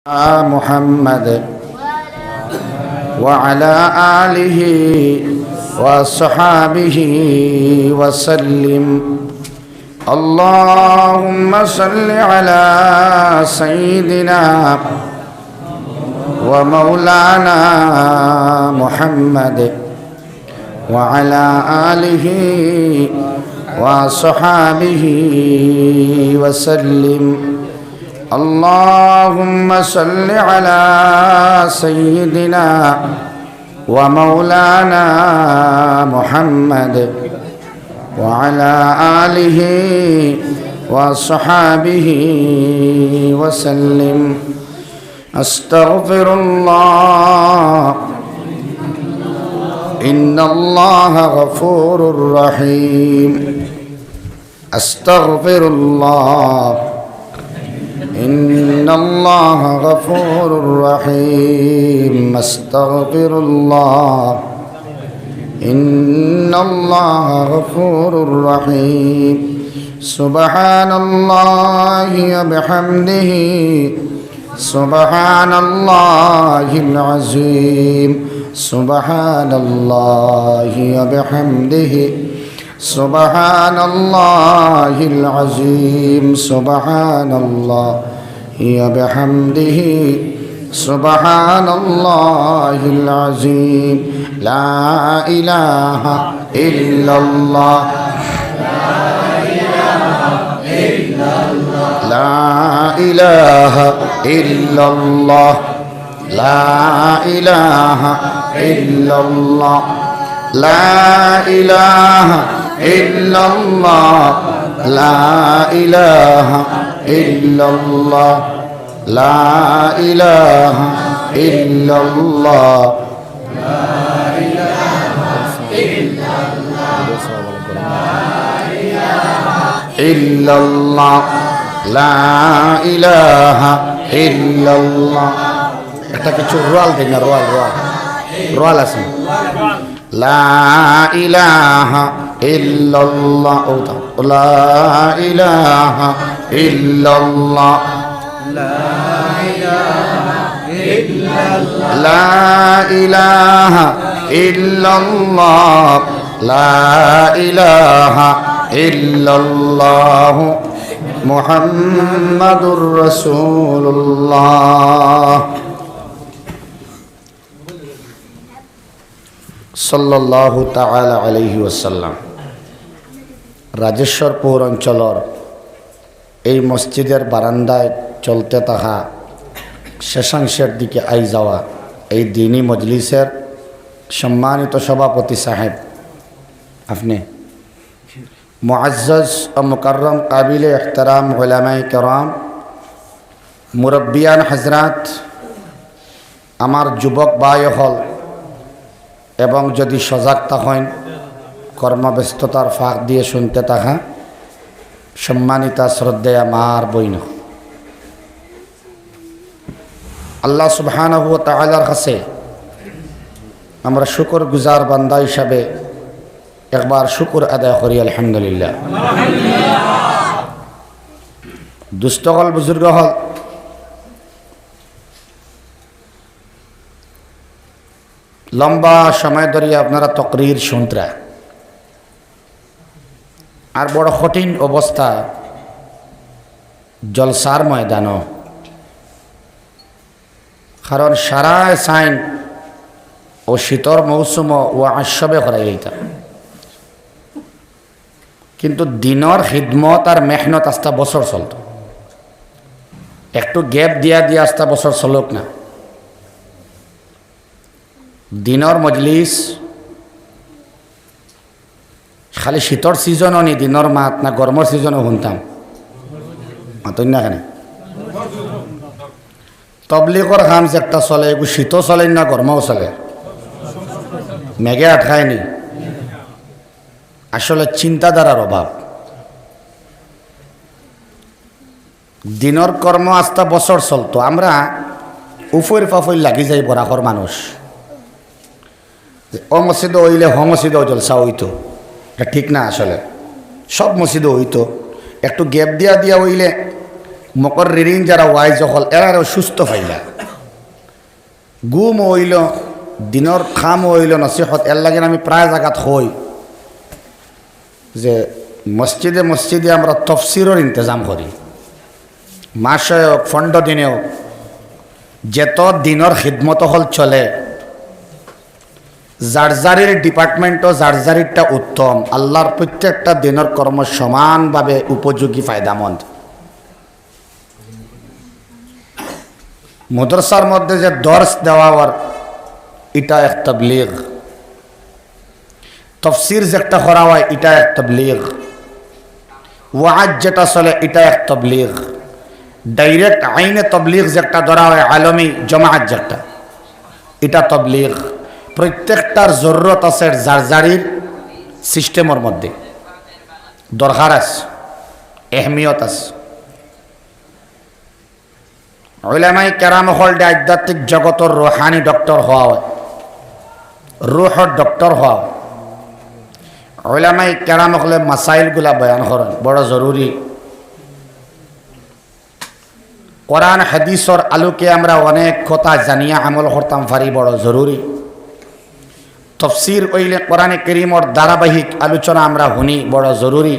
محمد وعلى آله وصحابه وسلم. اللهم صل على سيدنا ومولانا محمد وعلى آله وصحابه وسلم. اللهم صل على سيدنا ومولانا محمد وعلى آله وصحابه وسلم. أستغفر الله إن الله غفور رحيم. أستغفر الله إن الله غفور رحيم. أستغفر الله إن الله غفور رحيم. سبحان الله وبحمده سبحان الله العظيم. سبحان الله وبحمده سبحان الله العظيم. سبحان الله وبحمده سبحان الله العظيم. لا إله إلا الله لا إله إلا الله لا إله إلا الله لا إله إلا الله لا إله إلا الله لا إله إلا الله لا إله إلا الله لا إله إلا الله. এটা কিছু রোয়াল দেন না, রোয়াল রোয়াল রোয়াল আছে. লা ইলাহা ইল্লাল্লাহ লা ইলাহা ইল্লাল্লাহ লা ইলাহা ইল্লাল্লাহ লা ইলাহা ইল্লাল্লাহ মুহাম্মাদুর রাসূলুল্লাহ সাল্লাল্লাহু তাআলা আলাইহি ওয়াসাল্লাম. রাজেশ্বর পৌরাঞ্চলের এই মসজিদের বারান্দায় চলতে থাকা শেষাংশের দিকে আই যাওয়া এই দ্বীনি মজলিসের সম্মানিত সভাপতি সাহেব, আপনি মুআজ্জাজ ও মুকাররম কাবিলে ইহতারাম উলামায়ে কেরাম, মুরব্বিয়ান হযরত, আমার যুবক ভাই হল এবং যদি সজাগ থাকেন কর্মব্যস্ততার ফাঁক দিয়ে শুনতে থাকা সম্মানিতা শ্রদ্ধেয় আমার বইন, আল্লাহ সুবহানাহু ওয়া তাআলার কাছে আমরা শুকর গুজার বান্দা হিসাবে একবার শুকর আদায় করি আলহামদুলিল্লাহ। দুস্থ হল, বুজুর্গ হল, লম্বা সময় ধরে আপনারা তকরির শুনতরা আর বড় কঠিন অবস্থা জলসার ময়দান, কারণ সারা সাইন ও শীতর মৌসুম ও আশবে করাই এইটা, কিন্তু দিনর খিদমত আর মেহনত আস্তা বছর চলত, একটু গ্যাপ দিয়া দিয়া আস্তা বছর চলক না। দিনর মজলিস খালি শীতর সিজনও নি, দিনর মাত না গরমের সিজনও শুনতাম মাতই না কেন। তবলিগর খাম যে একটা চলে, এগুলো শীতও চলে না গরমও চলে, মেঘে আটকায়নি। আসলে চিন্তাধারার অভাব। দিনর কর্ম আস্তা বছর চলতো, আমরা উফর ফাফর লাগি যাই বরাকর মানুষ, ও মসজিদে হইলে হ মসজিদেও জলসা হইতো, এটা ঠিক না। আসলে সব মসজিদে হইতো, একটু গ্যাপ দিয়া দিয়া হইলে মুকররিরিন যারা ওয়াইজ হল এরাও সুস্থ হইলা গুম হইল দিনের খাম হইল নসিহত এর লাগে আমি প্রায় জায়গাত হই যে মসজিদে মসজিদে আমরা তফসিরের ইন্তজাম করি মাসে হোক 15 দিনেও যেত দিনের খিদমত হল চলে জারজারির ডিপার্টমেন্টও জারজারিরটা উত্তম আল্লাহর প্রত্যেকটা দিনের কর্ম সমানভাবে উপযোগী ফায়দামন্দ মাদ্রাসার মধ্যে যে দর্স দেওয়ার এটা এক তাবলীগ তফসির যেটা করা হয় এটা এক তাবলীগ ওয়াজ যেটা চলে এটা এক তাবলীগ ডাইরেক্ট আইনে তাবলীগ যেটা ধরা হয় আলমী জামাত যেটা এটা তাবলীগ প্রত্যেকটার জরুরত আছে জারজারির সিস্টেমের মধ্যে দরকার আছে এহমিয়ত আছে উলামাই কেরাম হল আধ্যাত্মিক জগতের রুহানি ডক্টর হওয়া হয় রুহর ডক্টর হওয়া উলামাই কেরাম হলে মাসাইলগুলা বয়ান করেন বড় জরুরি কোরআন হাদিসর আলোকে আমরা অনেক কথা জানিয়া আমল করতাম পারি বড় জরুরি তফসির হইলে কোরআনে কারীমের ধারাবাহিক আলোচনা আমরা শুনি বড় জরুরি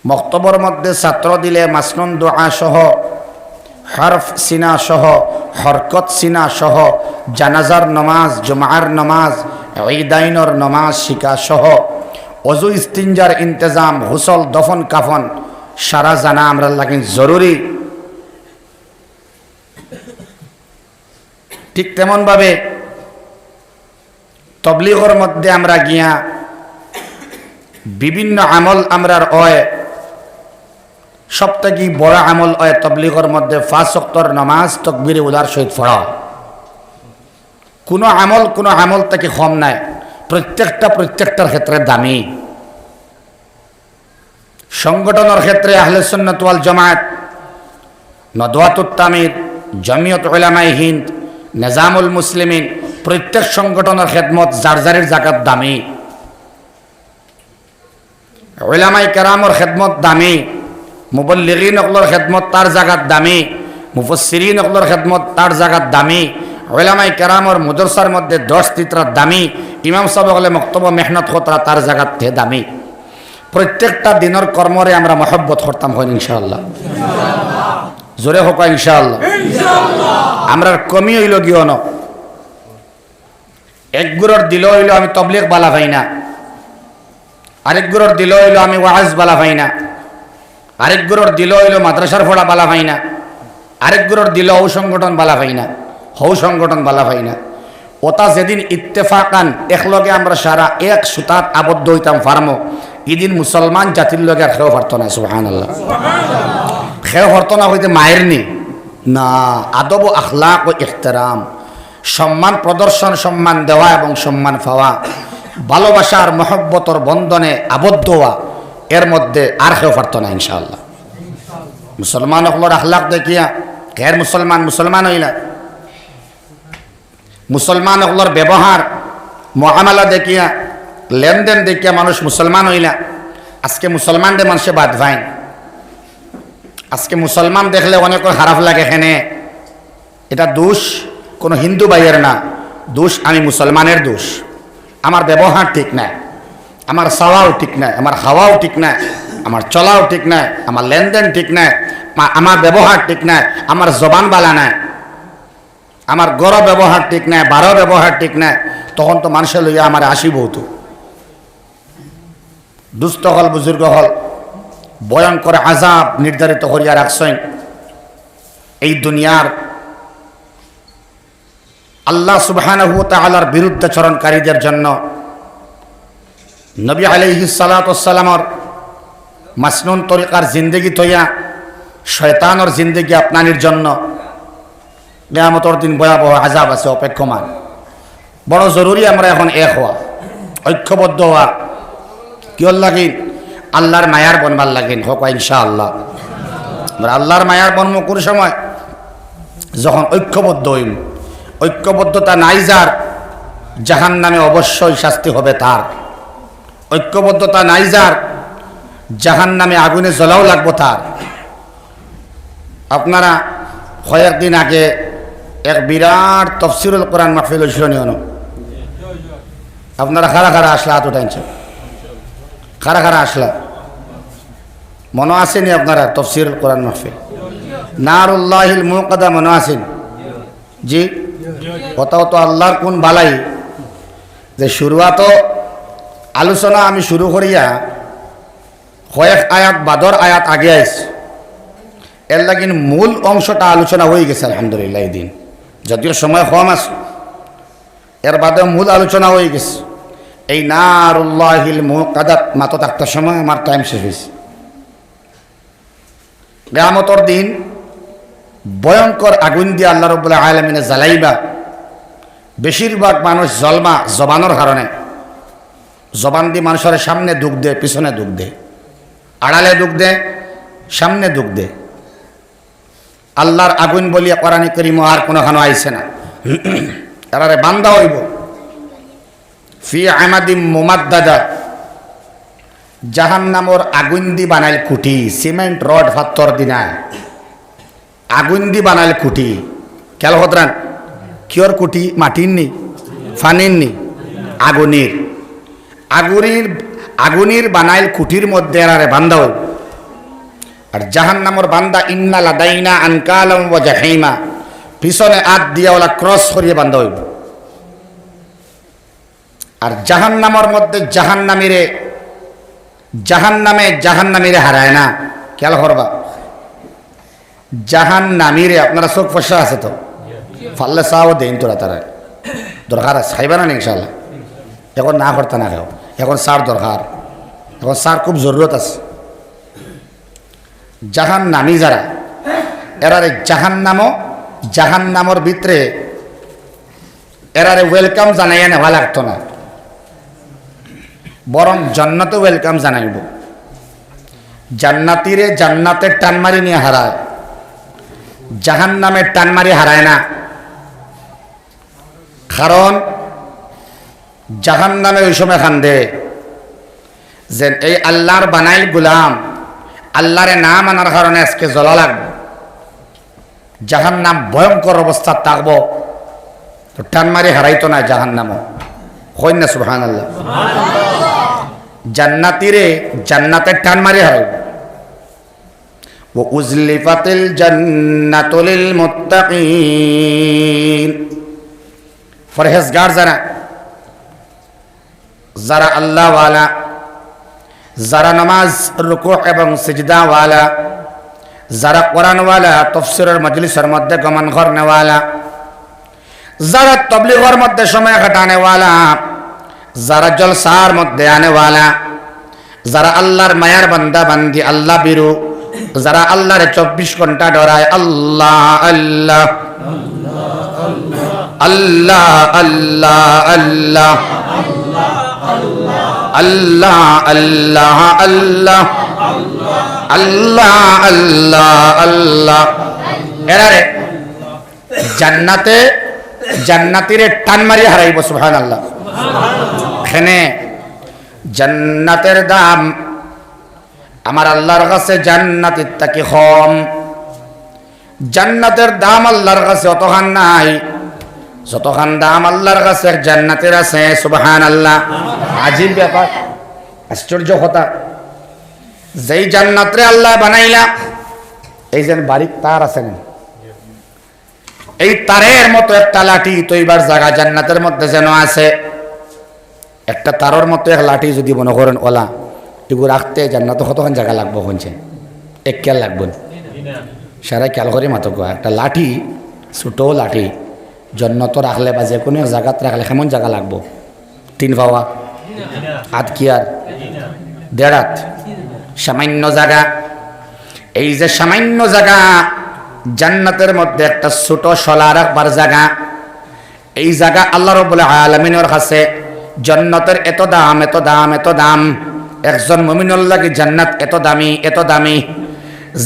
বক্তব্যের মধ্যে ছাত্র দিলে মাসনুন দোয়া সহ হরফ সিনা সহ হরকত সিনা সহ জানাজার নমাজ জুমার নমাজ ঈদাইনের নমাজ শিকা সহ অজু ইস্তিনজার ইন্তজাম গোসল দফন কাফন সারা জানা আমরা লাগে জরুরি ঠিক তেমনভাবে তবলিগের মধ্যে আমরা গিয়া বিভিন্ন আমল আমরার হয় সবথেকে বড় আমল হয় তবলিগের মধ্যে 5 ওয়াক্তের নামাজ তাকবীরে উলার সহিত পড়া কোনো আমল থেকে কম নাই প্রত্যেকটার ক্ষেত্রে দামি সংগঠনের ক্ষেত্রে আহলে সুন্নাত ওয়াল জামাত নদওয়াতুত তামির জমিয়ত উলামায়ে হিন্দ নিজামুল মুসলিমিন প্রত্যেক সংগঠনের খেদমত জারজারির জাকাত দামি উলামায়ে কেরামের খেদমত দামি মুবল্লিগিন অকলর খেদমত তার জাগাত দামি মুফাসসিরিন অকলর খেদমত তার জাগাত দামি উলামায়ে কেরামের মাদ্রাসার মধ্যে 10 তিতরা দামি ইমাম সাহেব হলে মক্তব মেহনত খতরা তার জাগাত তে দামি প্রত্যেকটা দিনের কর্মরে আমরা মহব্বত করতাম হয় ইনশাআল্লাহ জোরে হোক ইনশাআল্লাহ আমরা কমি হইল গিয়ে ন এক গুরর দিল হইল আমি তবলিগ বালা ভাই না আরেক গুরর দিল হইল আমি ওয়াজ বালা ভাই না আরেক গুরর দিল হইল মাদ্রাসার ফোড়া বালা ভাই না আরেক গুরর দিল হৌ সংগঠন বালা ভাই না হৌ সংগঠন বালা ভাই না ওটা যেদিন ইত্তেফাকান একলগে আমরা সারা এক সুতাত আবদ্ধ হইতাম ফার্মো এদিন মুসলমান জাতির লগে আর খেয়েও পারত না সুবহানাল্লাহ খেয়েও পারত না হইতে মায়ের নি না আদব ও আখলাক ও ইহতেরাম সম্মান প্রদর্শন সম্মান দেওয়া এবং সম্মান পাওয়া ভালোবাসার মহব্বতর বন্ধনে আবদ্ধ হওয়া এর মধ্যে আর কেউ পারত না ইনশাআল্লাহ মুসলমান হকলর আখলাক দেখিয়া খের মুসলমান হইলা মুসলমান হকলর ব্যবহার মুআমালা দেখিয়া লেনদেন দেখিয়া মানুষ মুসলমান হইলা আজকে মুসলমানদের মানুষে বাদ ভাই আজকে মুসলমান দেখলে অনেকের খারাপ লাগে এখানে এটা দোষ কোনো হিন্দু ভাইয়ের না দোষ আমি মুসলমানের দোষ আমার ব্যবহার ঠিক নাই আমার চাওয়াও ঠিক নাই আমার খাওয়াও ঠিক নাই আমার চলাও ঠিক নাই আমার লেনদেন ঠিক নাই আমার ব্যবহার ঠিক নাই আমার জবান বালা নাই আমার গড় ব্যবহার ঠিক নাই বারো ব্যবহার ঠিক নাই তখন তো মানুষের লইয়া আমার আসিব তো দুস্থ হল বুজুর্গ হল ভয়ঙ্কর আযাব নির্ধারিত করিয়া রাখছেন এই দুনিয়ার আল্লাহ সুবহানাহু ওয়া তাআলার বিরুদ্ধাচরণকারীদের জন্য নবী আলাইহিস সালাতু ওয়াস সালামর মাসনুন তরিকার জিন্দেগি তৈয়া শয়তানের জিন্দেগি আপনানির জন্য কিয়ামতের দিন ভয়াবহ আযাব আছে অপেক্ষমান বড় জরুরি আমরা এখন এক হওয়া ঐক্যবদ্ধ হওয়া কিয়র লাগিন আল্লাহর মায়ার বনবার লাগিন হোক ইনশাআল্লাহ আমরা আল্লাহর মায়ার বনম কোন সময় যখন ঐক্যবদ্ধ হইম ঐক্যবদ্ধতা নাই যার জাহান্নামে অবশ্যই শাস্তি হবে তার ঐক্যবদ্ধতা নাই যার জাহান্নামে আগুনে জ্বলাও লাগবো তার আপনারা কয়েকদিন আগে এক বিরাট তফসিরুল কোরআন মাহফিল হয়েছিল নিয়ন আপনারা খারা খারা আসলা এত টাইমছে খারা খারা আসলা মনে আসেনি আপনারা তফসিরুল কোরআন মাহফিল নারুল্লাহিল মুকাদ্দা মনে আসেন জি কথাও তো আল্লাহর কোন বালাই যে শুরুয়াত আলোচনা আমি শুরু করিয়া কয়েক আয়াত বাদর আয়াত আগে আইছে এর লাগিন মূল অংশটা আলোচনা হয়ে গেছে আলহামদুলিল্লাহ এই দিন যদিও সময় কম আছে এর বাদে মূল আলোচনা হয়ে গেছে এই নারুল্লাহিল মুকাদ্দাত মাত্র একটা সময় আমার টাইম শেষ হয়েছে কিয়ামতের দিন ভয়ঙ্কর আগুন দিয়ে আল্লাহ রাব্বুল আলামিনে জ্বালাইবা বেশিরভাগ মানুষ জলমা জবানোর কারণে জবান দিয়ে মানুষের সামনে দুঃখ দেয় পিছনে দুঃখ দেয় আড়ালে দুঃখ দেয় সামনে দুঃখ দেয় আল্লাহর আগুন বলিয়া কোরআনে কারীম আর কোনোখানে আইছে না এরারে বান্দা হইব ফি আমাদিম মুমাদ্দাদা জাহান্নামর আগুন দি বানাইল কুটি সিমেন্ট রড পাথর দিনায় আগুন দি বানাইল কুটি খেয়াল হতরান কিয়র কুটি মাটির নি ফানির নি আগুনের আগুনের বানাইল কুটির মধ্যে এরারে বান্দা হইব আর জাহান্নামর বান্দা ইন্না লাদাইনা আনকালাম ওয়া জাহিমা পিছনে হাত দিয়া ওলা ক্রস করিয়ে বান্দা হইব আর জাহান্নামর মধ্যে জাহান্নামীরে হারায় না খেয়াল করবা জাহান্নামীরে আপনারা চোখ ফসা আছে তো ফাল্লে চাও দেন তোরা তারা দরকার আছে খাইবা না ইনশাল্লাহ এখন না করতে না খাও এখন সার দরকার এখন সার খুব জরুরত আছে জাহান্নামী যারা এরারে জাহান্নামর ভিতরে এরারে ওয়েলকাম জানাইয়া নেওয়া লাগতো না বরং জান্নাতে ওয়েলকাম জানাইব জান্নাতীরে জান্নাতের টানমারি নিয়ে হারায় জাহান্নামের টানমারি হারায় না কারণ জাহান্নামে ওই সময় খান্দে যে এই আল্লাহর বানাইল গুলাম আল্লাহরে না মানার কারণে আজকে জ্বলা লাগবে জাহান্নাম ভয়ঙ্কর অবস্থা থাকবো তো টানমারি হারাইতো না জাহান্নামও হইন না সুবহানাল্লাহ জান্নাতীরে জান্নাতের টানমারি হারাইব ও উজলিফাতিল জান্নাতু লিল মুত্তাকিন ফরহেজগার যারা আল্লাহ ওয়ালা যারা নামাজ রুকু এবং সিজদা ওয়ালা যারা কোরআন ওয়ালা তাফসীরের মজলিসের মধ্যে গমন করনে ওয়ালা যারা তাবলীগের মধ্যে সময় কাটানে ওয়ালা যারা জলসার মধ্যে আনে ওয়ালা যারা আল্লাহর মায়ার বান্দা বান্দি আল্লাহ বিরু যারা আল্লাহর 24 ঘন্টা ডরায় আল্লাহ আল্লাহ আল্লাহ আল্লাহ আল্লাহ আল্লাহ আল্লাহ আল্লাহ আল্লাহ আল্লাহ আল্লাহ এরারে জান্নাতীরে টান মারি হারাইব সুবহানাল্লাহ এখানে জান্নাতের দাম আমার আল্লাহর কাছে জান্নাতের থেকে কম জান্নাতের দাম আল্লাহর কাছে অতখান নাই যতখান দাম আল্লাহর কাছে জান্নাতের আছে সুবহানাল্লাহ আজিব ব্যাপার আশ্চর্য কথা যেই জান্নাতরে আল্লাহ বানাইলা এই যেন বাড়ির তার আছে না এই তারের মতো একটা লাঠি তৈবার জায়গা জান্নাতের মধ্যে যেন আছে একটা তারের মতো এক লাঠি যদি মনে করেন ওলা এগুলো রাখতে জান্নাতে কতক্ষণ জায়গা লাগবো কোনছে এক খেয়াল লাগবো সারা খেয়াল করে মাত্র একটা লাঠি ছোটো লাঠি জন্নত রাখলে বা যে কোনো এক জায়গাত রাখলে কেমন জায়গা লাগবো 3 পাওয়া হাত কি আর 1.5 হাত সামান্য জায়গা এই যে সামান্য জায়গা জান্নাতের মধ্যে একটা ছোট শলা রাখবার জায়গা এই জায়গা আল্লাহ রাব্বুল আলামিনের কাছে জান্নাতের এত দাম এত দাম এত দাম একজন মুমিনের লাগি জান্নাত এত দামি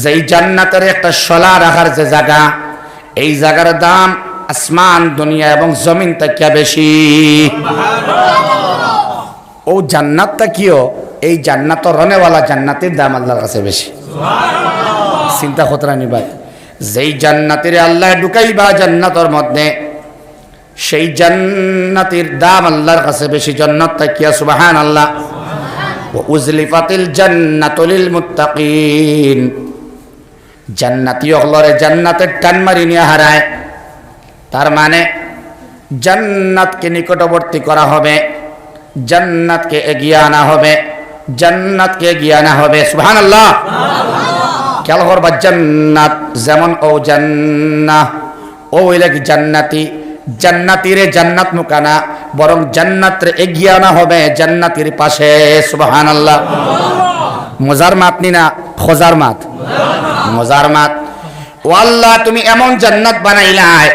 যেই জান্নাতের একটা শলা রাখার যে জায়গা এই জায়গার দাম আসমান দুনিয়া এবং জমিন থেকে বেশি ও জান্নাতটা কিও এই জান্নাত রনেওয়ালা জান্নাতের দাম আল্লাহর কাছে বেশি চিন্তা খতরা নিবাই যেই জান্নাতের আল্লাহ ঢুকাইবা জান্নাতের মধ্যে, সেই জান্নাতের দাম আল্লাহর কাছে বেশি। জান্নাত তাকিয়া সুবহানাল্লাহ। ওয়া উজলিফাতিল জান্নাতু লিল মুত্তাকিন, জান্নাতি হলরে জান্নাতের টান মারি নিয়ে হারায়। তার মানে জান্নাতকে নিকটবর্তী করা হবে, জান্নাতকে এগিয়ে আনা হবে, জান্নাতকে এগিয়ে আনা হবে। সুবহানাল্লাহ। খেয়াল করবা, জান্নাত যেমন ও জান্নাহ, ও হইলে কি জান্নাতি, জান্নাতিরে জান্নাত মুকানা, বরং জান্নাতরে এগিয়ে আনা হবে জান্নাতির পাশে। সুবহানাল্লাহ। মজার মাত নি না খোজার মাত, মজার মাত। ও আল্লাহ, তুমি এমন জান্নাত বানাইলাই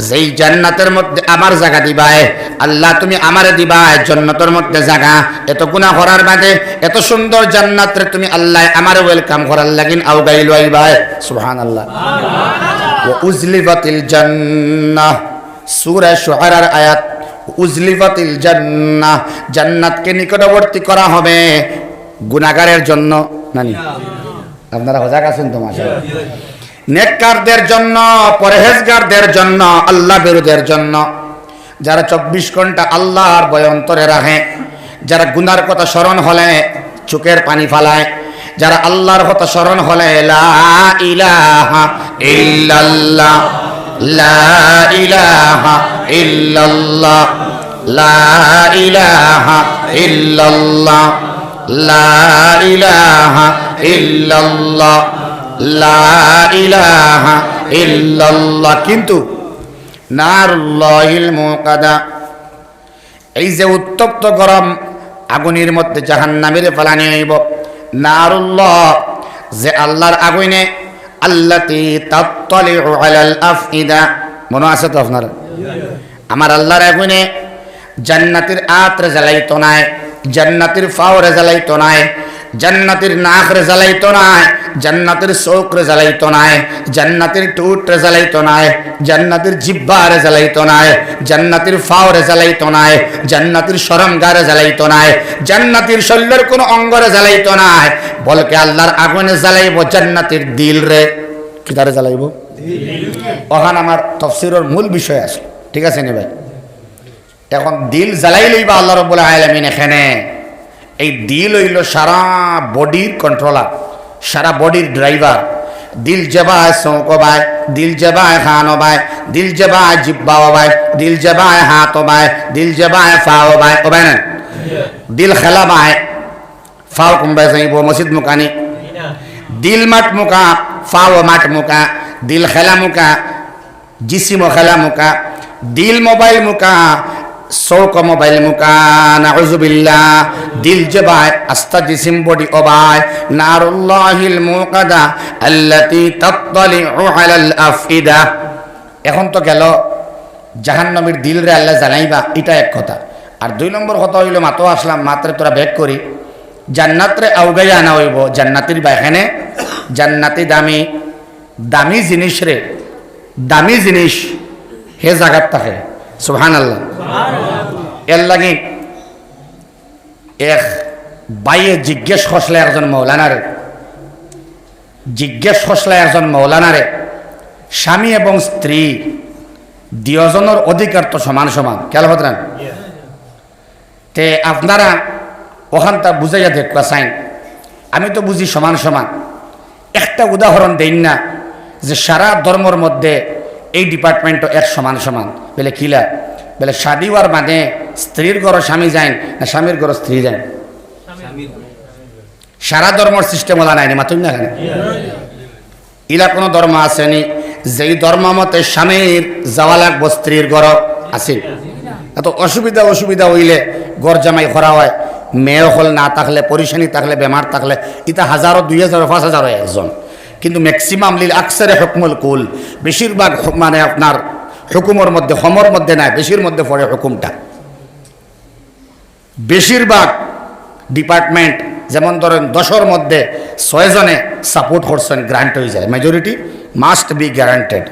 যেই জান্নাতের মধ্যে আমার জায়গা দিবাই। আল্লাহ, তুমি আমারে দিবাই জান্নাতের মধ্যে জায়গা। এত গুনাহ করার বাদে এত সুন্দর জান্নাতরে তুমি আল্লাহ আমারে ওয়েলকাম করার লাগিন আউগাইল আইবাই। সুবহানাল্লাহ। ওয়া উজলিফাতিল জান্নাহ, সূরা শুআরার আয়াত। উজলিফাতিল জান্নাহ, জান্নাতকে নিকটবর্তী করা হবে গুনাহগারের জন্য। নানি আপনারা সজাগ আছেন তো? মাশাআল্লাহ। নেককারদের জন্য, পরহেজগারদের জন্য, আল্লাহ বিরোধীদের জন্য, যারা 24 ঘন্টা আল্লাহর ভয় অন্তরে রাখে, যারা গুনার কথা স্মরণ হলে চোখের পানি ফালায়, যারা আল্লাহর কথা স্মরণ হলে লা ইলাহা ইল্লাল্লাহ, লা ইলাহা ইল্লাল্লাহ, লা ইলাহা ইল্লাল্লাহ, লা ইলাহা ইল্লাল্লাহ, লা ইলাহা ইল্লাল্লাহ। কিন্তু নারুল্লাহিল মুকাদা, এই যে উত্তপ্ত গরম আগুনের মধ্যে জাহান্নামের ফালানি হইব, নারুল্লাহ যে আল্লাহর আগুনে, আল্লাতী তাত্তালিউ আলাল আফইদা, মনে আছে তো আপনার? আমার আল্লাহর আগুনে জান্নাতের আত্রে জ্বালাইতো নাই, জান্নাতের ফাওরে জ্বালাইতো নাই, জান্নাতের নাকরে জ্বালাইতো নাই, জান্নাতের চোখরে জ্বালাইতো নাই, জান্নাতের টুটরে জ্বালাইতো নাই, জান্নাতের জিহ্বারে জ্বালাইতো নাই, জান্নাতের ফাওরে জ্বালাইতো নাই, জান্নাতের শরমগারে জ্বালাইতো নাই, জান্নাতের শরীরের কোনো অঙ্গরে জ্বালাইতো নাই, বলকে আল্লাহর আগুনে জ্বালাইব জান্নাতের দিল রে। কি তারে জ্বালাইব? ওখানে আমার তাফসীরের মূল বিষয় আছে, ঠিক আছে নি ভাই? এখন দিল জ্বালাইলেই বা আল্লাহ রাব্বুল আলামিন এখানে এই দিল হইল সারা বডির কন্ট্রোলার, সারা বডির ড্রাইভার। দিল জবায় চৌকবায়, দিল জবায় খানবায়, দিল জবায় জিব্বাওবায়, দিল জবায় হাতবায়, দিল জবায় ফাওবায়। ও ভাই না, দিল খেলাবায়, ফাও কুম্বায় যাইব মসজিদ মুকানি, দিল মাঠ মুকা, ফাও মাঠ মুকা, দিল খেলা মুকা, জিসিম খেলা মুকা, দিল মোবাইল মুকা, চৌক মোবাইল মুকা, নাউযুবিল্লাহ। দিল জবায় আস্তা জিসিম বডি ওবায়, নারুল্লাহিল মুকাদা আল্লাতী তাত্তালিউ আলাল আফইদা। এখন তো গেল জাহান্নামের দিল রে আল্লাহ জানাইবা, এটা এক কথা। আর 2 নম্বর কথা হইল, মাতো আসলাম মাত্রে তোরা ব্যাক করি, জান্নাতরে আউগাই আনা হইব। জান্নাতের বাখানে জান্নাতি দামি দামি জিনিস রে, দামি জিনিস হে জায়গাত থাকে। সুবহানাল্লাহ। এর লাগে এক বাইয়ে জিজ্ঞেস করলে একজন মৌলানারে, জিজ্ঞেস করলে একজন মৌলানারে, স্বামী এবং স্ত্রী দুজনের অধিকার তো সমান সমান, খেয়াল হতেন তে আপনারা ওখানটা বুঝাইয়া দেখবা চাইন। আমি তো বুঝি সমান সমান। একটা উদাহরণ দেন না যে সারা ধর্মর মধ্যে এই ডিপার্টমেন্টও এক সমান সমান। বলে কিলা? বলে শাদি হওয়ার মানে স্ত্রীর ঘর স্বামী যায় না স্বামীর ঘর স্ত্রী যায়? সারা ধর্মর সিস্টেম ওলা নাই মাতুন না এখানে। ইলা কোনো ধর্ম আসেনি যেই ধর্ম মতে স্বামীর যাওয়া লাগবো স্ত্রীর ঘর আছে? এত অসুবিধা হইলে ঘর জামাই করা হয়। মেয়ে হল না থাকলে, পরিশানি থাকলে, বেমার থাকলে, ইতা 1000, 2000, 5000 একজন। কিন্তু ম্যাক্সিমাম লিল আকসারে হুকমুল কুল, বেশিরভাগ মানে আপনার হুকুমের মধ্যে, হমর মধ্যে নাই, বেশির মধ্যে পড়ে হুকুমটা। বেশিরভাগ ডিপার্টমেন্ট যেমন ধরেন 10-এর মধ্যে 6 জনে সাপোর্ট করছেন, গ্রান্ট হয়ে যায়। Majority must be guaranteed.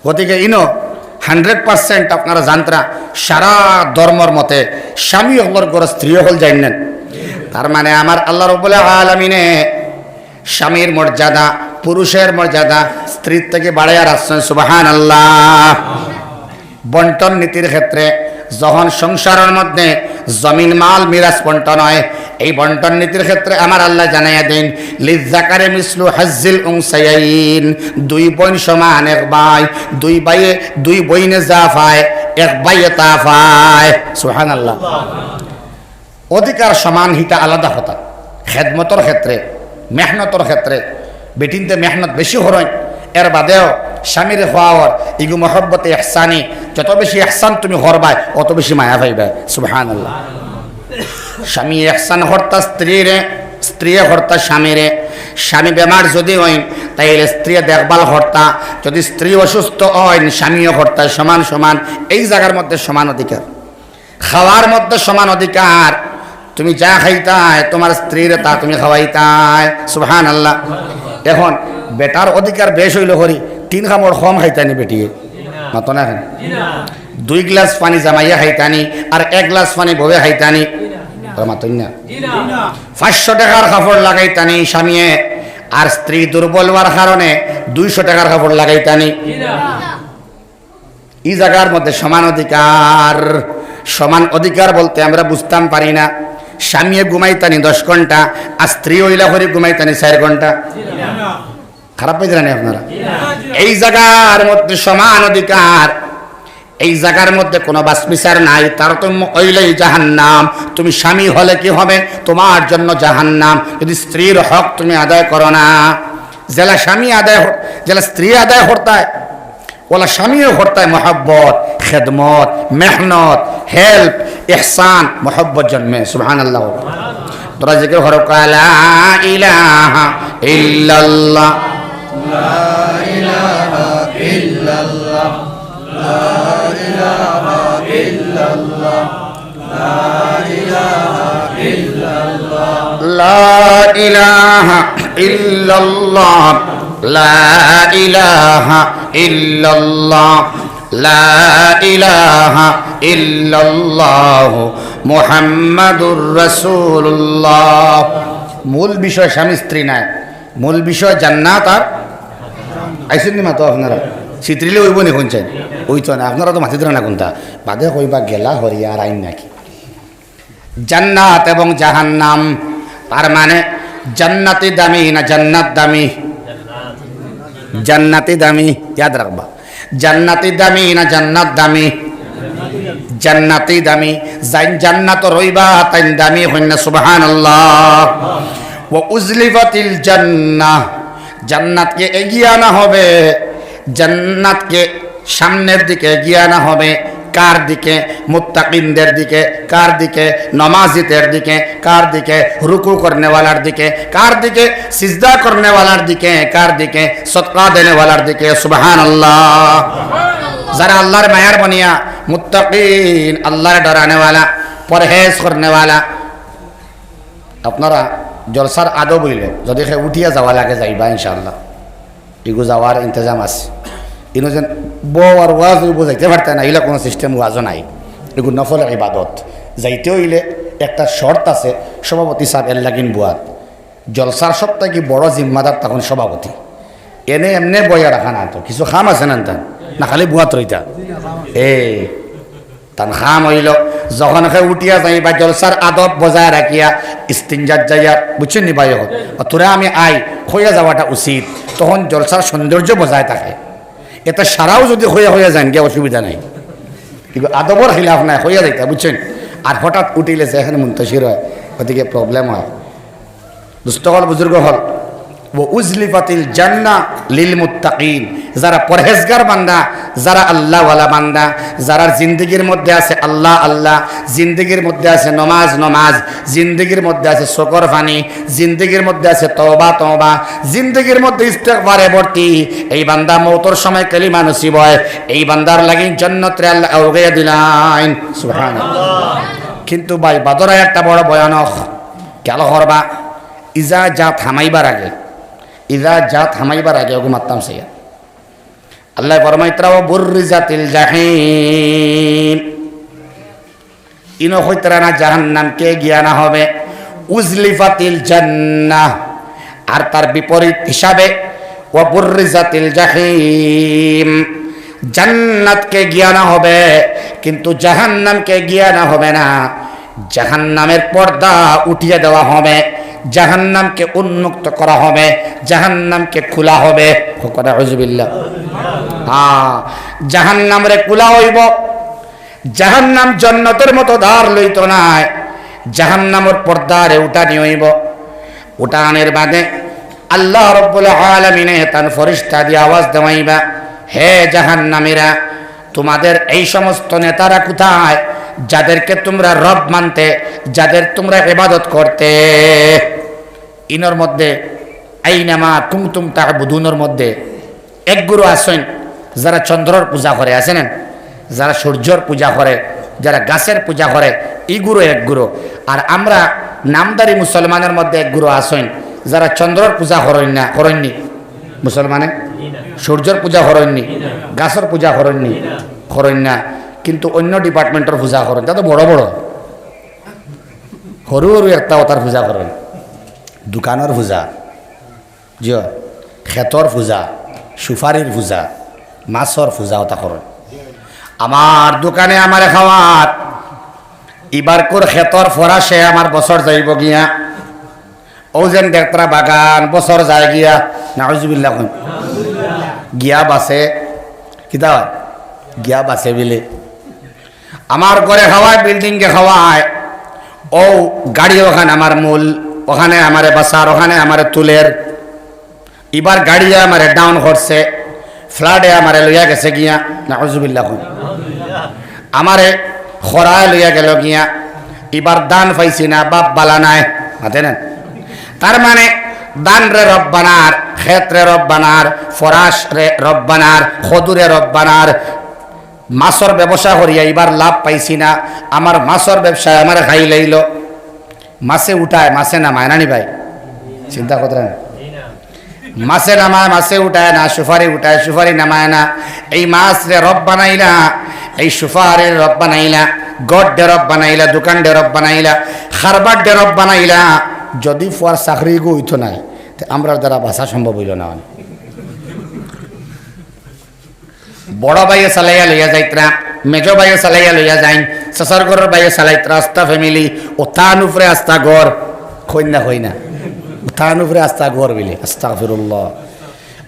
গতিকে 100% আপনারা জানতরা সারা ধর্মর মতে স্বামী হলর ঘর স্ত্রী হল যাইনেন। তার মানে আমার আল্লাহ রাব্বুল আলামিনে স্বামীর মর্যাদা, পুরুষের মর্যাদা স্ত্রীর থেকে বাড়াইয়া রাখছেন। সুবহানাল্লাহ। বন্টন নীতির ক্ষেত্রে যখন সংসারের মধ্যে জমিন মাল মিরাজ বন্টন হয়, এই বন্টন নীতির ক্ষেত্রে আমার আল্লাহ জানাইয়া দেন লিজ্জাকারে মিসলু হাজ্জিল উনসায়াইন, দুই বোন সমান এক ভাই, দুই বইনে যা পায় এক ভাইয়ে তা পায়। সুবহানাল্লাহ। অধিকার সমান হিটা আলাদা হতা। খেদমতর ক্ষেত্রে, মেহনতর ক্ষেত্রে বেটিনতে মেহনত বেশি হরয়, এর বাদেও স্বামীর হওয়ার ইগু মহব্বতে ইহসানি, যত বেশি ইহসান তুমি হরবাই অত বেশি মায়া পাইবে। সুবহানাল্লাহ। স্বামী ইহসান হর্তা স্ত্রীরে, স্ত্রী হর্তা স্বামীরে। স্বামী বেমার যদি হইন তাইলে স্ত্রী দেখভাল হর্তা, যদি স্ত্রী অসুস্থ হইন স্বামীও হর্তা। সমান সমান এই জায়গার মধ্যে সমান অধিকার। খাওয়ার মধ্যে সমান অধিকার। তুমি যা খাইতায় তোমার স্ত্রীর তা তুমি খাওয়াইতায়। সুবহানাল্লাহ। এখন বেটার অধিকার বেশ হইল হরি 3 খামড় কম খাইতানি বেটিয়ে মাতো না, 2 গ্লাস পানি জামাইয়া খাইতানি আর 1 গ্লাস পানি ববে খাইতানি মাতন না। 500 টাকার কাপড় লাগাইতানি স্বামীয়ে, আর স্ত্রী দুর্বল হওয়ার কারণে 200 টাকার কাপড় লাগাইতানি। এই জায়গার মধ্যে সমান অধিকার। সমান অধিকার বলতে আমরা বুঝতাম পারি না। স্বামীয়ে ঘুমাইতানি 10 ঘন্টা আর স্ত্রী হইলা করে ঘুমাইতানি 4 ঘন্টা। খারাপ পাইতে না আপনারা? এই জায়গার মধ্যে সমান অধিকার। এই জায়গার মধ্যে কোনো বাসবিচার নাই, তারতম্য হইলেই জাহান্নাম। তুমি স্বামী হলে কি হবে? তোমার জন্য জাহান্নাম, যদি স্ত্রীর হক তুমি আদায় করো না। জেলা স্বামী আদায়, জেলা স্ত্রী আদায় করতায় ওলা স্বামীও করতায় মহব্বত, খেদমত, মেহনত, হেল্প, ইহসান, মহব্বত জন্মে। সুবহানাল্লাহ। তোরা জিকির করো লা ইলাহা ইল্লাল্লাহ, লা ইলাহা ইল্লাল্লাহ, লা ইলাহা ইল্লাল্লাহ, লা ইলাহা ইল্লাল্লাহ, লা ইলাহা ইল্লাল্লাহ, লা ইলাহা ইল্লাল্লাহ, লা ইলাহা ইল্লাল্লাহ, মুহাম্মাদুর রাসূলুল্লাহ। মূল বিষয় স্বামী স্ত্রী নাই, মূল বিষয় জান্নাত আর আইসেন নি মাতো আপনারা চিত্রিলে ওইব নি কোনছেন ওই তো না, আপনারা তো মাতি ধরে না কোনটা বাদে কইবা গেলা হরিয়া আর আইন নাকি। জান্নাত এবং জাহান্নাম, তার মানে জান্নাতি দামি না জান্নাত দামি? জান্নাতি দামি, ইয়াদ রাখবা। জান্নাতি দামি না জান্নাত দামি? জান্নাতি দামি। জান্নাত রইবা তাই দামি হইনা। সুবহানাল্লাহ। ওয়া উজলিফাতিল জান্নাহ, জান্নাতকে এগিয়ে আনা হবে, জান্নাতকে সামনের দিকে এগিয়ে আনা হবে। কার দিকে? মুত্তাকিনদের দিকে। কার দিকে? নমাজিদের দিকে। কার দিকে? রুকু করনেওয়ালার দিকে। কার দিকে? সিজদা করনেওয়ালার দিকে। কার দিকে? সদকা দেনেওয়ালার দিকে। সুবহানাল্লাহ। যারা আল্লাহর মায়ার বনিয়া মুত্তাকিন, আল্লাহর ডরানেওয়ালা, পরহেজ করনেওয়ালা। আপনারা জলসার আদৌ বইল যদি সে উঠিয়া যাওয়া লাগে যাইবা ইনশাআল্লাহ, এগু যাওয়ার ইন্তজাম আছে। ইনো যেন বউ আর ওয়াজ যাইতে পারতে না, এগুলো কোনো সিস্টেম ওয়াজও নাই। এগুলো নফল ইবাদত। যাইতে হইলে একটা শর্ত আছে, সভাপতি সাহেব এর লাগিন বুয়াত। জলসার সবথেকে বড় জিম্মাদার তখন সভাপতি। এনে এমনি বইয়া রাখা না, তো কিছু খাম আছে না তান না, খালি বুয়াত রইতা তান খাম হইল যখন উঠিয়া যাইবা জলসার আদব বজায় রাখিয়া ইস্তিনজাত যাইয়া, বুঝছেন নি ভাই? তোরা আমি আই হইয়া যাওয়াটা উচিত, তখন জলসার সৌন্দর্য বজায় থাকে। এটা সারাও যদি হইয়া যান গিয়ে অসুবিধা নাই, কিন্তু আদবর খিলাফ নাই, হইয়া যাইতা, বুঝছেন? আর হঠাৎ উঠিলে যে এখানে মুন্তশির হয়, ওদিকে প্রবলেম হয়। দুষ্ট হল, বুজুর্গ হল। ও উজলিফাতিল জান্নাহ লিল মুত্তাকিন, যারা পরহেজগার বান্দা, যারা আল্লাহওয়ালা বান্দা, যারা জিন্দগির মধ্যে আছে আল্লাহ আল্লাহ, জিন্দগির মধ্যে আছে নমাজ নমাজ, জিন্দগির মধ্যে আছে শকর ফানি, জিন্দগির মধ্যে আছে তওবা তওবা, জিন্দগির মধ্যে ইস্তেগফারে ভর্তি, এই বান্দা মওতর সময় কালিমা নসিব হয়, এই বান্দার লাগি জান্নাতে আল্লাহ আওগাইয়া দিলাইন। সুবহানাল্লাহ। কিন্তু ভাই বাদরা একটা বড় ভয়ানক কেন করবা, ইজা যা থামাইবার আগে, ইজা যা থামাইবার আগে ওগো মারতাম সে আল্লাহ ফরমাইতরাও বুররিজাতিল জাহিম, ইনো হইতরা না জাহান্নামকে গিয়ানা হবে। উজলিফাতিল জান্নাহ, আর তার বিপরীত হিসাবে ওয়াবুররিজাতিল জাহিম, জান্নাতকে গিয়ে আনা হবে কিন্তু জাহান্নামকে গিয়ে আনা হবে না। জাহান্নামের পর্দা উঠিয়ে দেওয়া হবে, জাহান্নামকে উন্মুক্ত করা হবে, জাহান্নামকে খোলা হবে। হুজুবিল্লাহ। জাহান্নামরে খোলা হইব। জাহান্নাম জান্নাতের মতো দ্বার লইত নাই, জাহান্নামের পর্দারে উঠানি হইব। উঠানের বাদে আল্লাহ রাব্বুল আলামিনে তার ফেরেশতা দিয়ে আওয়াজ দেওয়াইবা, হে জাহান্নামীরা, তোমাদের এই সমস্ত নেতারা কোথায় যাদেরকে তোমরা রব মানতে, যাদের তোমরা ইবাদত করতে? ইনর মধ্যে আইনামা কুনতুম তা'বুদুনের মধ্যে এক গুরু আছেন যারা চন্দ্রর পূজা করে, আছেন যারা সূর্যর পূজা করে, যারা গাছের পূজা করে, এই গুরু এক গুরু। আর আমরা নামদারি মুসলমানের মধ্যে এক গুরু আছেন যারা চন্দ্রর পূজা করেননি, মুসলমানে সূর্যর পূজা করেননি, গাছের পূজা করেন না, কিন্তু অন্য ডিপার্টমেন্টের পূজা করেন। তা তো বড় বড় সরু সরু একটা ওটার পূজা করেন, দোকানের পূজা, যে ক্ষেতর পূজা, সুপারির পূজা, মাছর পূজা ওটা করেন। আমার দোকানে আমার খাওয়ার এবার কোর ক্ষেতর ফরাসে আমার বছর যাইব গিয়া, ও যেন দেখতরা বাগান বছর যায় গিয়া, নাউজুবিল্লাহ গিয়া বাসে কিতা গিয়া বাসে বিলে আমার ঘরে খাওয়ায়, বিল্ডিংকে খাওয়ায়, ও গাড়ি ওখানে আমার মূল, ওখানে আমারে বাসার, ওখানে আমারে তুলের। এবার গাড়িয়ে আমারে ডাউন করছে, ফ্লাডে আমারে লইয়া গেছে গিয়া, নাউজুবিল্লাহ আমারে খরায় লইয়া গেল গিয়া। এবার দান পাইছি না, বাপ বালা নাই, মাতে না। তার মানে দান রে রব্বানার, ক্ষেত্রে রব্বানার, ফরাস রে রব্বানার, খদুরে রব্বানার। মাছর ব্যবসা করিয়া এবার লাভ পাইছি না, আমার মাছর ব্যবসায় আমার খাই লাইল। মাছে উঠায় মাছে নামায়, নানি ভাই চিন্তা করতে না, মাছে নামায় মাছে উঠায় না, সুপারি উঠায় সুপারি নামায় না। এই মাছ রে রব বানাইলা, এই সুপারির রব বানাইলা, গড ডে রব বানাইলা, দোকান ডে রব বানাইলা, খারবার ডে রব বানাইলা। যদি ফুয়ার চাকরি গো হইতো নাই, আমরা দ্বারা বাঁচা সম্ভব হইল না। বড় ভাইয়ে চালাইয়া লইয়া যাইতরা, মেজ ভাইয়ে চালাইয়া লইয়া যাইন, চাচার ঘরের ভাইয়ে চালাইতরা, আস্তা ফ্যামিলি, ও তান উপরে আস্তা ঘর, কইনা কইনা তান উপরে আস্তা ঘর বিলে, আস্তাগফিরুল্লাহ।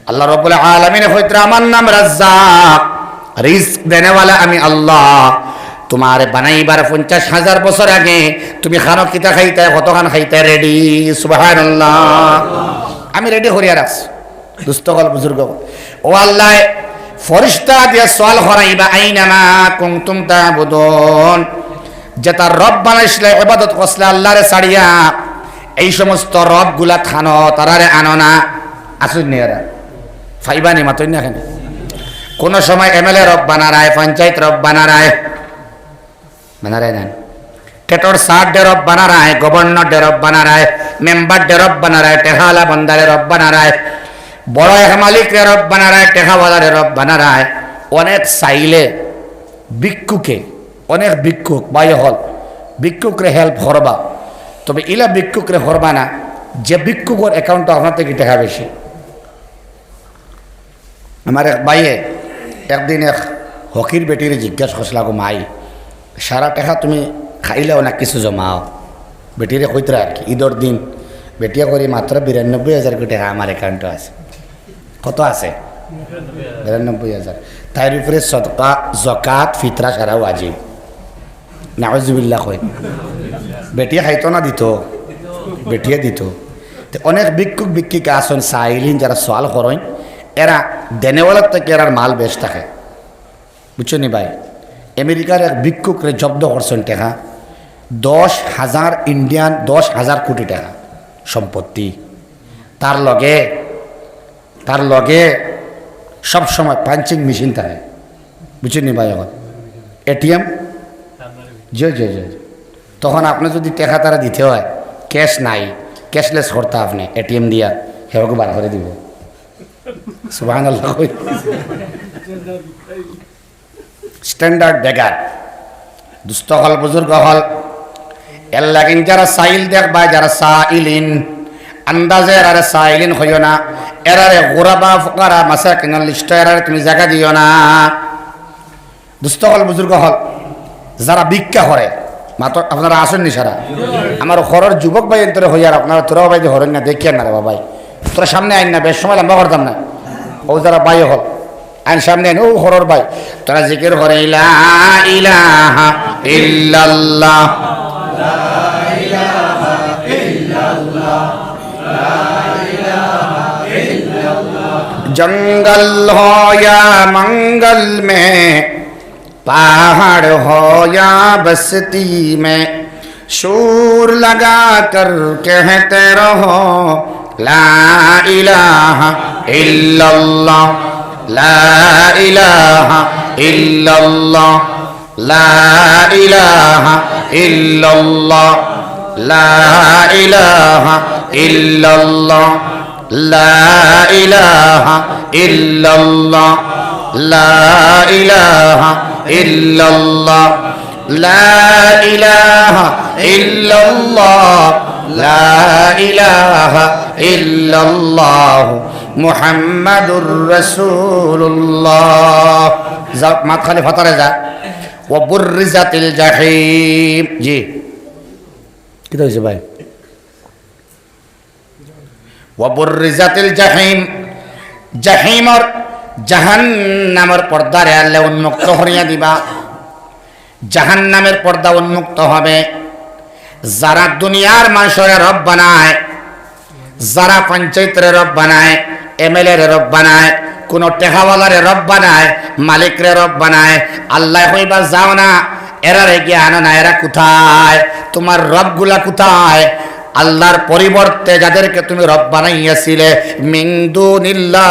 আল্লাহ রাব্বুল আলামিন কইতরা, আমার নাম রাজ্জাক, রিজক দেনেওয়ালা আমি আল্লাহ। তোমার বানাইবার 50,000 বছর আগে তুমি খানো কিতা খাইতে, কতখান খাইতে রেডি? সুবহানাল্লাহ। আমি রেডি করিয়া রাখছি। দুস্থ হল বুজুর্গ, ও আল্লাহ ফরিস্তা দিয়ে সওয়াল করাইবা, আইনামা কুনতুম তা'বুদুন, যে তার রব বানাইছিলে, ইবাদত করছিলে আল্লাহরে ছাড়িয়া, এই সমস্ত রব গুলা খানো, তারারে আনো না। আসুন নি এরা ফাইবানি মাতই না কেন? কোন সময় এমএলএ রব বানারায়, পঞ্চায়েত রব বানারায়, বানারায় না, টেটর সার ডে রব বানারায়, গভর্নর ডে রব বানারায়, মেম্বার ডে রব বানারায়, টেহালা বন্দারে রব বানারায়, বড় এক মালিক রে রব বানারায়, টেকাওয়ালারে রব বানারায়। অনেক চাইলে ভিক্ষুকে, অনেক ভিক্ষুক বাই হল ভিক্ষুকরে হেল্প করবা, তবে ইলা ভিক্ষুকরে করবা না যে ভিক্ষুকর অ্যাকাউন্টে আপনার থেকে টাকা বেশি। আমার এক বাইয়ে একদিন এক হকির বেটিরে জিজ্ঞাসা করছিল, গো মাই সারা টাকা তুমি খাইলেও না কিছু জমাও? বেটিরে কইতরা আর কি, ঈদের দিন বেটিয়া করি মাত্র 92,000 কোটি টাকা আমার অ্যাকাউন্টে আছে। কত আছে? 92,000। তার উপরে সদকা, জকাত, ফিতরা সারা ওয়াজিব। নাউজুবিল্লাহ কই, বেটিয়া খাইতো না দিত, বেটিয়া দিত। অনেক ভিক্ষুক ভিক্ষিকা আসন সাইলিন যারা সওয়াল করেন, এরা দেনেওয়ালার থেকে এরার মাল বেশ থাকে, বুঝছো নি ভাই? আমেরিকার এক ভিক্ষুকরে জব্দ করছেন টাকা 10,000 ইন্ডিয়ান, 10,000 কোটি টাকা সম্পত্তি। তার লগে সব সময় পাঞ্চিং মেশিন থাকে, বুঝছেন নি ভাই? এখন এটিএম, জি জি জি। তখন আপনি যদি টাকা তারা দিতে হয়, ক্যাশ নাই, ক্যাশলেস করতে আপনি এটিএম দিয়া সেবাকে বার করে দিব। সুবহানাল্লাহ। স্ট্যান্ডার্ড বেগার দুস্থ হল, বুজুর্গ হল, এর লাগিন যারা সাইল দেখবা, যারা সাইলিন, আন্দাজে এরারে সাইলিন হইও না, এরারে গোরাবা ফুকারা মাসাকিনের লিস্ট এরারে তুমি জায়গা দিও না। দুস্থ হল বুজুর্গ হল যারা ভিক্ষা করে মাত্র আপনারা আসেননি সারা আমার ঘরের যুবক ভাই এন্তরে হইয়ার আপনারা তোরাও ভাই হরেন না দেখিয়েন না রে বাবাই, তোরা সামনে আইন না, বেশ সময় লম্বা করতাম না। ও যারা ভাই হল আইন সামনে আইন, ও ঘরের ভাই তোরা জিকির করে লা ইলাহা ইল্লাল্লাহ जंगल हो या मंगल में, पहाड़ हो या बस्ती में, शूर लगा कर कहते रहो ला इलाहा इल्लल्लाह, ला इलाहा इल्लल्लाह, ला इलाहा इल्लल्लाह, ला इलाहा इल्लल्लाह, ला इलाहा इल्लल्लाह, ला इलाहा इल्लल्लाह, ला इलाहा इल्लल्लाह, ला इलाहा इल्लल्लाह मुहम्मदुर रसूलुल्लाह। मात खाली फतारे जा व बुर्रिजातिल জাহিম। জি কি হইছে ভাই? ওয়াবুররিজাতিল জাহিম, জাহিমর জাহান্নামের পর্দারে আল্লাহ উন্মুক্ত করিয়া দিবা। জাহান্নামের পর্দা উন্মুক্ত হবে। যারা দুনিয়ার মানুষের রব বানায়, যারা পঞ্চায়েতের রব বানায়, এমএলএ রব বানায়, কোন টেকাওয়ালারে রব বানায়, মালিকরে রব বানায়, আল্লাহ কইবা যাও না, এরারে গিয়ে আনো না। এরা কোথায়? তোমার রবগুলা কোথায়? আল্লাহর পরিবর্তে যাদেরকে তুমি রব বানাইয়াছিলে মিন দুনিল্লাহ,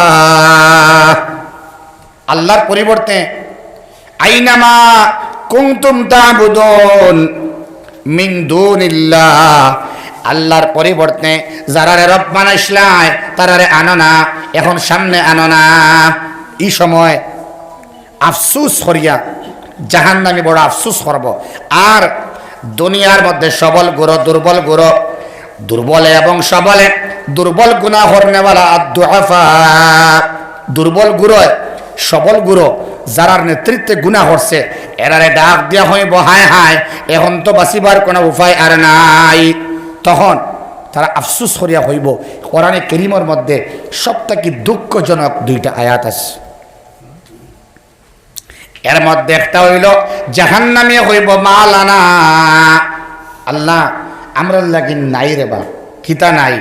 আল্লাহর পরিবর্তে আইনামা কুনতুম তা'বুদুন মিন দুনিল্লাহ, আল্লাহর পরিবর্তে যারারে রব বানাইছলাই তারারে আনো না, এখন সামনে আনো না। এই সময় আফসোস করিয়া জাহান্নামী বড় আফসোস করব। আর দুনিয়ার মধ্যে সবল গুরু দুর্বল গুরু, দুর্বলে এবং সবলে, দুর্বল গুনাহ করনেওয়ালা আদ-দুআফা, দুর্বল গুরু সবল গুরু যারার নেতৃত্বে গুনাহ করছে এরারে ডাক দিয়া হইব হায় হায় এখন তো বাঁচিবার কোনো উপায় আর নাই। তখন তারা আফসোস করিয়া হইব। কোরআনে কারীমের মধ্যে সবথেকে দুঃখজনক দুইটা আয়াত আছে। এর মধ্যে একটা হইল জাহান্নামী হইব মালানা, আল্লাহ আমরা লাগি নাই রে বা কিতা নাই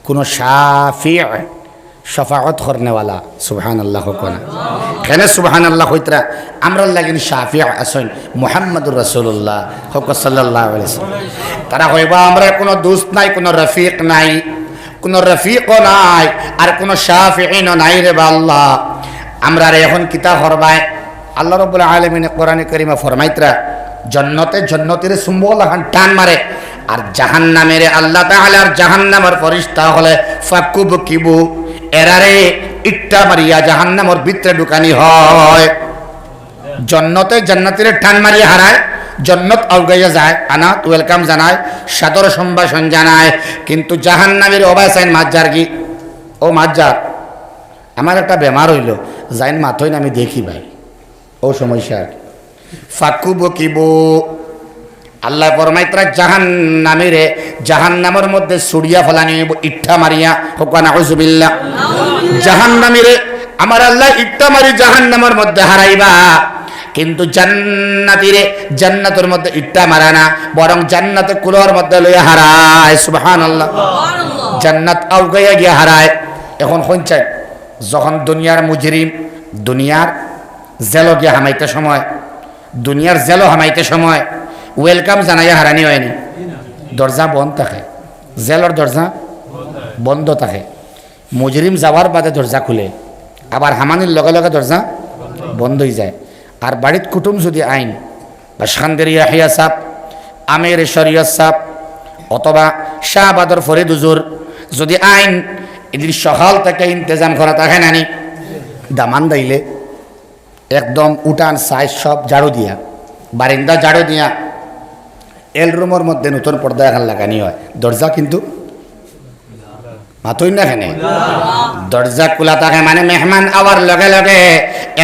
কোনো শাফি শফাআত করনেওয়ালা। সুবহানাল্লাহ কোনা কেন সুবহানাল্লাহ হইতরা আমরা লাগি শাফি আসেন মুহাম্মদুর রাসূলুল্লাহ সাল্লাল্লাহু আলাইহি ওয়াসাল্লাম। তারা হইবা আমরা কোনো দোস্ত নাই, কোনো রফিক নাই, কোনো রফিকও নাই, আর কোনো শাফিঈনও নাই রে বা আল্লাহ। আমরা এখন কিতা করবাই? আল্লাহ রাব্বুল আলামিন কোরআনে কারীমে ফরমাইতরা জন্নতে জন্নতিরে সুম্বলাহান টান মারে, আর জাহান্নামের আল্লাহ তাআলার জাহান্নামের ফেরেশতা হলে ফাকুবকিবু এরারে ইট্টা মারিয়া জাহান্নামের ভিতরে ঢুকানি হয়। জন্নতে জান্নাতিরে টান মারিয়া হারায়, জন্নত আউগাইয়া যায়, আনাত ওয়েলকাম জানায়, সাদর সম্ভাষণ জানায়, কিন্তু জাহান্নামের অবাসাইন মাজ্জার কি ও মাজ্জার আমার একটা বেমার হইল যাইন মাথইন আমি দেখি ভাই ও সমস্যা ফাকুবকিবু আল্লাহ ফরমাইতরা জাহান্নামীরে জাহান্নামের মধ্যে ছুড়িয়া ফেলানি ইট্টা মারিয়া হোকা নাউযুবিল্লাহ। জাহান্নামীরে আমার আল্লাহ ইট্টা মারি জাহান্নামের মধ্যে হারাইবা, কিন্তু জান্নাতীরে জান্নাতের মধ্যে ইট্টা মারা না, বরং জান্নাতে কুলোর মধ্যে লইয়া হারায়। সুবহানাল্লাহ। জান্নাত আউগাইয়া গিয়া হারায়। এখন হইছে যখন দুনিয়ার মুজরিম দুনিয়ার জেল গিয়া হামাইতে সময়, দুনিয়ার জেল হামাইতে সময় ওয়েলকাম জানাইয়া হারানি হয়নি, দরজা বন্ধ থাকে, জেলর দরজা বন্ধ থাকে। মুজরিম যাওয়ার বাদে দরজা খুলে, আবার হামানির লগে লগে দরজা বন্ধ হয়ে যায়। আর বাড়িত কুটুম যদি আইন বা সান্দের ইয়াহিয়া সাহ, আমের শরিয়ত সাহ অথবা শাহবাদর ফরিদ হুজুর যদি আইন এদিন সকাল থেকে ইন্তজাম করা থাকে নানি, দামান দাইলে একদম উঠান সাইজ সব ঝাড়ু দিয়া, বারিন্দা ঝাড়ু দিয়া, এল রুমের মধ্যে নতুন পর্দা এখন লাগানি হয়, দরজা কিন্তু মাতই না কেন দরজা খোলা থাকে মানে মেহমান আওয়ার লগে লগে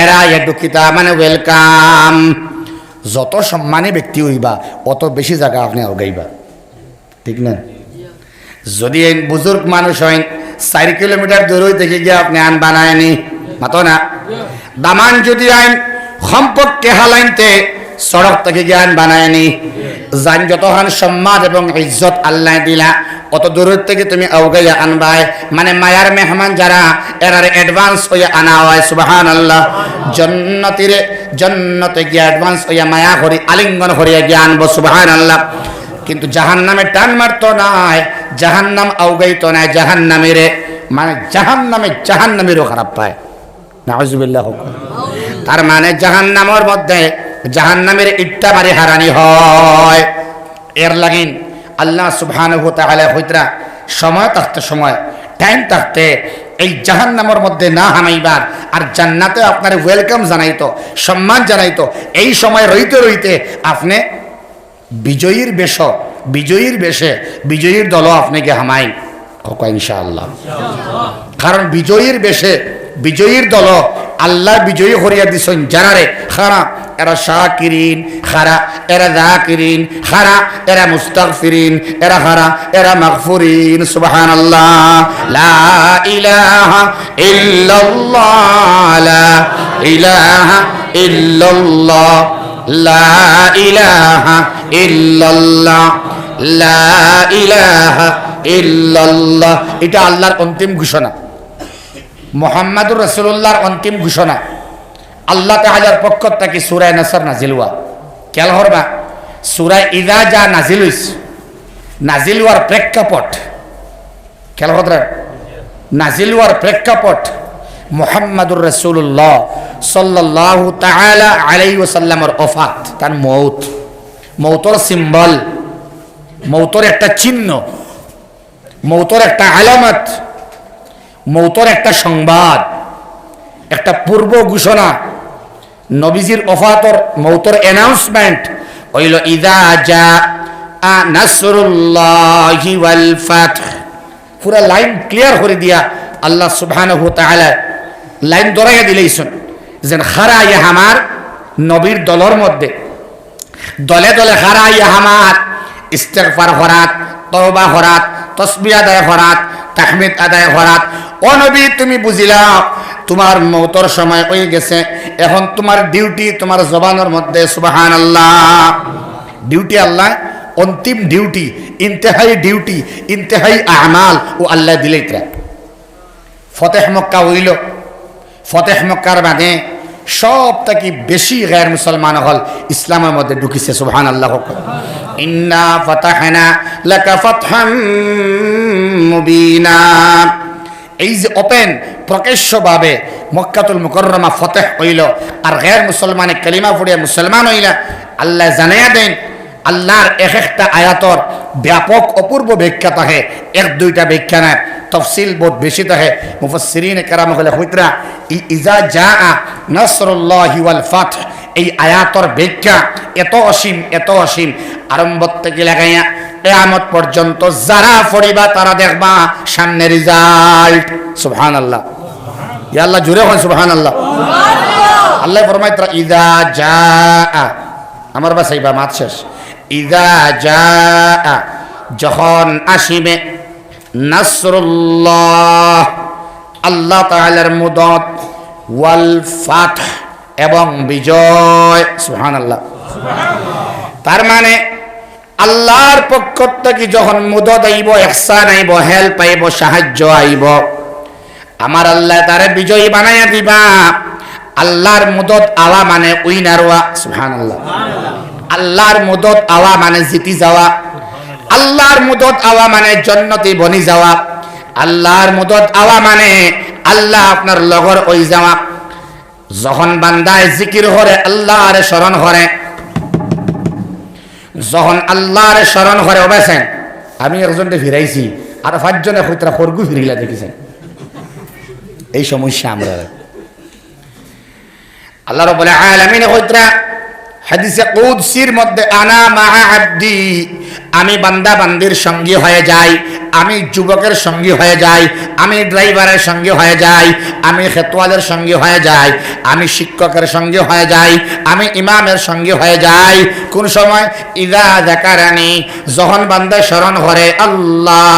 এরা দুঃখিতা মানে ওয়েলকাম। যত সম্মানী ব্যক্তি হইবা অত বেশি জায়গা আপনি আগাইবা, ঠিক না? যদি এই বুজুর্গ মানুষ হইন 4 কিলোমিটার দূর থেকে গিয়ে আপনি আন বানায়নি মাতো না। দামান যদি আইন সম্পর্কে হালাইনতে সড়ক থেকে জ্ঞান বানায়নি। জান যতখান সম্মান এবং ইজ্জত আল্লাহ দিলা অত দূর থেকে তুমি আউগাইয়া আনবাই মানে মায়ার মেহমান যারা এরারে অ্যাডভান্স হইয়া আনা হয় সুবহানাল্লাহ। জন্নতে গিয়া অ্যাডভান্স হইয়া মায়া করি আলিঙ্গন করিয়া গিয়া আনবো সুবহানাল্লাহ। কিন্তু জাহান্নামে টান মারতো নাই, জাহান্নাম আউগাইতো নাই, জাহান্নামীরে মানে জাহান্নামীরও খারাপ পায় নাউজুবিল্লাহ। তার মানে জাহান্নামের মধ্যে জাহান্নামের ইট্টা মারি হারানি হয়। এর লাগিন আল্লাহ সুবহানাহু ওয়া তাআলা হইতরা সময় থাকতে সময় টাইম থাকতে এই জাহান্নামের মধ্যে না হামাইবার আর জান্নাতে আপনার ওয়েলকাম জানাইতো, সম্মান জানাইতো। এই সময় রইতে রইতে আপনি বিজয়ীর বেশে বিজয়ীর দলও আপনাকে হামাই ইনশাআল্লাহ। কারণ বিজয়ীর বেশে বিজয়ীর দল আল্লাহ বিজয়ী করিয়া দিছেন জানারে খারা এরা শাকিরিন, খারা এরা যাকিরিন, খারা এরা মুস্তাগফিরিন, এরা খারা এরা মাগফুরিন সুবহানাল্লাহ। লা ইলাহা ইল্লাল্লাহ, লা ইলাহা ইল্লাল্লাহ, লা ইলাহা ইল্লাল্লাহ, লা ইলাহা ইল্লাল্লাহ। এটা আল্লাহর অন্তিম ঘোষণা, মুহাম্মাদুর রাসূলুল্লাহর অন্তিম ঘোষণা। আল্লাহ তাআলার পক্ষ থেকে সূরা নাসর নাজিল হওয়া খেয়াল করবা। সূরা ইযা যা নাজিল হইছে, নাজিল হওয়ার প্রেক্ষাপট খেয়াল করবা। নাজিল হওয়ার প্রেক্ষাপট মুহাম্মাদুর রাসূলুল্লাহ সাল্লাল্লাহু তাআলা আলাইহি ওয়াসাল্লামের ওফাত, তার মৌতর সিম্বল, মৌতর একটা চিহ্ন, মৌতর একটা আলামত, মৌতর একটা সংবাদ, একটা পূর্ব ঘোষণা। নবীজির ওফাতর মৌতর অ্যানাউন্সমেন্ট হইল ইযা জাআ নাসরুল্লাহি ওয়াল ফাতহ। পুরা লাইন ক্লিয়ার করে দিয়া আল্লাহ সুবহানাহু ওয়া তাআলা লাইন ধরাইয়া দিলেইছেন যেন খারা ইয়া আমার নবীর দলের মধ্যে দলে দলে খারা ইয়া আমার ইস্তেগফার করাত, তওবা করাত, তাসবিহ আদায় করাত, তাহমিদ আদায় করাত। ও নবী তুমি বুঝিলাও তোমার মৌতর সময় হয়ে গেছে, এখন তোমার ডিউটি তোমার জবানের মধ্যে সুবহানাল্লাহ। ডিউটি আল্লাহ অন্তিম ডিউটি, ইন্তেহাই ডিউটি, ইন্তেহাই আমাল ও আল্লাহ দিলেইত্রা। ফতেহ মক্কা হইল, ফতেহ মক্কার বাদে সব থেকে বেশি গায়ের মুসলমান হল ইসলামের মধ্যে ঢুকিছে সুবহানাল্লাহ। ইন্না ফাতাহনা লাকা ফাতহাম মুবিনা। এই যে ওপেন প্রকাশ্যভাবে মক্কাতুল মুকাররমা ফতেহ হইল আর গায়ের মুসলমানে কালিমা পড়িয়া মুসলমান হইলা, আল্লাহ জানাইয়া দেন আল্লাহর এক একটা আয়াতর ব্যাপক অপূর্ব ব্যাখ্যা থাকে, এক দুইটা ব্যাখ্যা না, তফসিল বহুত বেশি থাকে। মুফাসসিরিন কেরাম হলে হইতরা ইজা জাআ নাসরুল্লাহি ওয়াল ফাতহ এই আয়াতর ব্যাখ্যা এত অসীম, এত অসীম, আরম্ভ থেকে লাগাইয়া কিয়ামত পর্যন্ত যারা পড়িবা তারা দেখবা সামনে রিজাল্ট সুবহানাল্লাহ। ইয়া আল্লাহ জোরে হয় সুবহানাল্লাহ। আল্লাহ ফরমায় তারা ইজা জাআ, আমার বাসাইবা মাত শেষ, ইজা জাআ যখন আসিবে, নাসরুল্লাহ আল্লাহ তাআলার মদদ, ওয়াল ফাতহ এবং বিজয় সুবহানাল্লাহ। তার মানে আল্লাহর পক্ষ থেকে যখন মদদ আইব, ইহসান আইব, হেল্প আইব, সাহায্য আইব, আমার আল্লাহ তারে বিজয়ী বানাইয়া দিবা। আল্লাহর মদদ আওয়া মানে উইনার হওয়া সুবহানাল্লাহ। আল্লাহর মদদ আওয়া মানে জিতি যাওয়া, আল্লাহর মদদ আওয়া মানে জান্নাতে বনি যাওয়া, আল্লাহর মদদ আওয়া মানে আল্লাহ আপনার লগর ওই যাওয়া। যখন বান্দায় জিকির করে আল্লাহর স্মরণ করে, যখন আল্লাহর স্মরণ করে অবশ্যই। আমি একজনকে ফিরাইছি আর 5 জনে হইতরা খরগু ফিরিলা দেখেছেন। এই সমস্যা আমরা আল্লাহ রাব্বুল আলামিন হইতরা হাদিসে কুদসির মধ্যে আনা মা আব্দি, আমি বান্দা বান্দির সঙ্গী হয়ে যাই, আমি যুবকের সঙ্গী হয়ে যাই, আমি ড্রাইভারের সঙ্গী হয়ে যাই, আমি খেতওয়ালের সঙ্গী হয়ে যাই, আমি শিক্ষকের সঙ্গী হয়ে যাই, আমি ইমামের সঙ্গী হয়ে যাই। কোন সময়? ইযা যাকারানি, যখন বান্দা স্মরণ করে আল্লাহ।